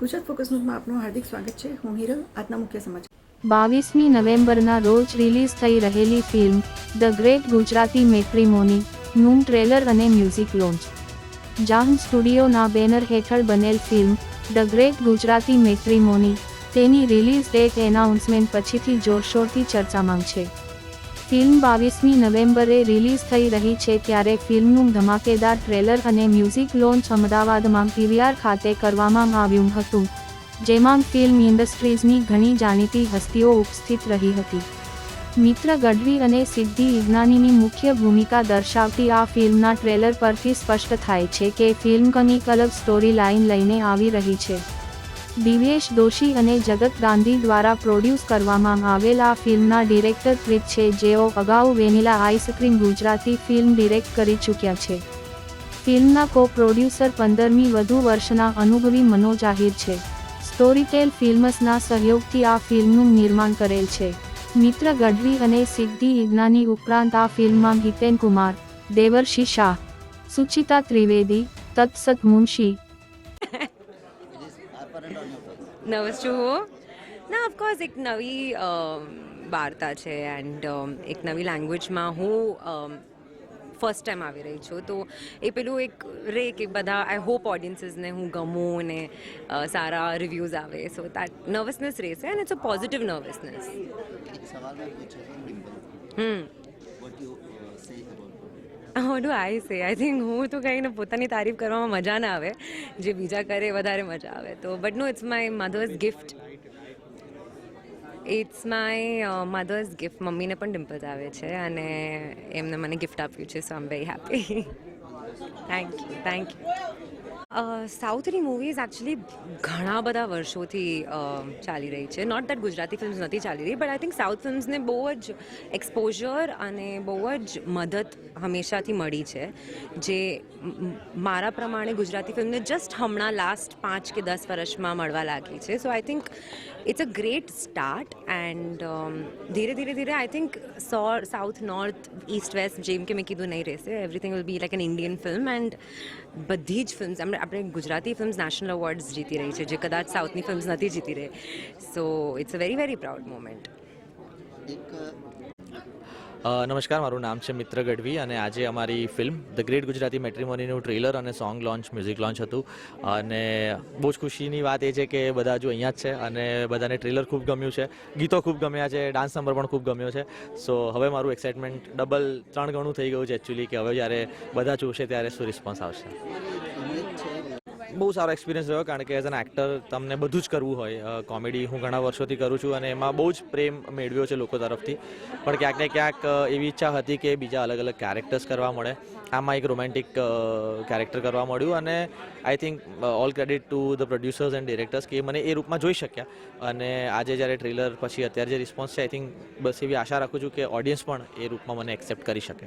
Gujarat focus ન્યૂઝમાં આપનું હાર્દિક સ્વાગત છે. હું હિરલ. આજના મુખ્ય સમાચાર. 22મી નવેમ્બરના રોજ રિલીઝ થઈ રહેલી film the great Gujarati matrimony નું ટ્રેલર અને મ્યુઝિક લોન્ચ. જાહ્ન સ્ટુડિયોના બેનર હેઠળ બનેલ film the great Gujarati matrimony તેની રિલીઝ ડેટ એનાઉન્સમેન્ટ પછીથી જોરશોરથી ચર્ચામાં છે. ફિલ્મ 22મી નવેમ્બરે રિલીઝ થઈ રહી છે ત્યારે ફિલ્મનું ધમાકેદાર ટ્રેલર અને મ્યુઝિક લોન્ચ અમદાવાદમાં પીવીઆર ખાતે કરવામાં આવ્યું હતું, જેમાં ફિલ્મ ઇન્ડસ્ટ્રીઝની ઘણી જાણીતી હસ્તીઓ ઉપસ્થિત રહી હતી. મિત્ર ગઢવી અને સિદ્ધિ ઇગ્નાનીની મુખ્ય ભૂમિકા દર્શાવતી આ ફિલ્મના ટ્રેલર પરથી સ્પષ્ટ થાય છે કે ફિલ્મ કંઈક અલગ સ્ટોરી લાઇન લઈને આવી રહી છે. દિવ્યેશ દોશી અને જગત ગાંધી દ્વારા પ્રોડ્યુસ કરવામાં આવેલ આ ફિલ્મના ડિરેક્ટર પ્રીત છે, જેઓ અગાઉ vanilla ice cream Gujarati film direct કરી ચૂક્યા છે. ફિલ્મના કો પ્રોડ્યુસર 15મી વધુ વર્ષના અનુભવી મનોજ આહિર છે. સ્ટોરીટેલ ફિલ્મ્સના સહયોગથી આ ફિલ્મનું નિર્માણ કરેલ છે. મિત્ર ગઢવી અને સિદ્ધિ ઇગ્નાની ઉપરાંત આ ફિલ્મમાં હિતેન કુમાર, દેવર્ષિ શાહ, સુચિતા ત્રિવેદી, તત્સત મુનશી. નર્વસ છું હું ના ઓફકોર્સ એક નવી વાર્તા છે એન્ડ એક નવી લેંગ્વેજમાં હું ફર્સ્ટ ટાઈમ આવી રહી છું, તો એ પેલું એક રે કે બધા આઈ હોપ ઓડિયન્સીસને હું ગમું અને સારા રિવ્યૂઝ આવે, સો દેટ નર્વસનેસ રહેશે and it's a positive nervousness. What do I say? I think હું તો કહીને પોતાની તારીફ કરવામાં મજા ના આવે, જે બીજા કરે વધારે મજા આવે. તો but no, it's my mother's gift. It's my mother's gift. મમ્મીને પણ ડિમ્પલ્સ આવે છે અને એમને મને ગિફ્ટ આપ્યું છે, so I am very happy. Thank you. સાઉથની મૂવીઝ એકચ્યુઅલી ઘણા બધા વર્ષોથી ચાલી રહી છે. નોટ દેટ ગુજરાતી ફિલ્મ્સ નથી ચાલી રહી, બટ આઈ થિંક સાઉથ ફિલ્મ્સને બહુ જ એક્સપોઝર અને બહુ જ મદદ હંમેશાથી મળી છે, જે મારા પ્રમાણે ગુજરાતી ફિલ્મને જસ્ટ હમણાં લાસ્ટ 5 કે 10 વર્ષમાં મળવા લાગી છે. So I think it's a great start and ધીરે ધીરે I think south north east west જેમ કે મેં કીધું નહીં રહેશે. Everything will be like an Indian film and બધી જ ફિલ્મ્સ આપણે ગુજરાતી ફિલ્મ્સ નેશનલ એવોર્ડ્સ જીતી રહી છે, જે કદાચ સાઉથની ફિલ્મ્સ નથી જીતી રહી. So it's a very very proud moment. નમસ્કાર, મારું નામ છે મિત્ર ગઢવી અને આજે અમારી ફિલ્મ ધ ગ્રેટ ગુજરાતી મેટ્રીમોનીનું ટ્રેલર અને સોંગ લોન્ચ, મ્યુઝિક લોન્ચ હતું. અને બહુ જ ખુશીની વાત એ છે કે બધા હજુ અહીંયા જ છે અને બધાને ટ્રેલર ખૂબ ગમ્યું છે, ગીતો ખૂબ ગમ્યા છે, ડાન્સ નંબર પણ ખૂબ ગમ્યો છે. સો હવે મારું એક્સાઇટમેન્ટ ડબલ 3 ગણું થઈ ગયું છે એકચ્યુઅલી, કે હવે જ્યારે બધા જોશે ત્યારે શું રિસ્પોન્સ આવશે. બહુ સારો એક્સપિરિયન્સ રહ્યો, કારણ કે એઝ એન એક્ટર તમને બધું જ કરવું હોય. કોમેડી હું ઘણા વર્ષોથી કરું છું અને એમાં બહુ જ પ્રેમ મેળવ્યો છે લોકો તરફથી, પણ ક્યાંક ને ક્યાંક એવી ઈચ્છા હતી કે બીજા અલગ અલગ કેરેક્ટર્સ કરવા મળે. આમાં એક રોમેન્ટિક કેરેક્ટર કરવા મળ્યું અને I think all credit to the producers and directors કે મને એ રૂપમાં જોઈ શક્યા. અને આજે જ્યારે ટ્રેલર પછી અત્યારે જે રિસ્પોન્સ છે, આઈ થિંક બસ એવી આશા રાખું છું કે ઓડિયન્સ પણ એ રૂપમાં મને એક્સેપ્ટ કરી શકે.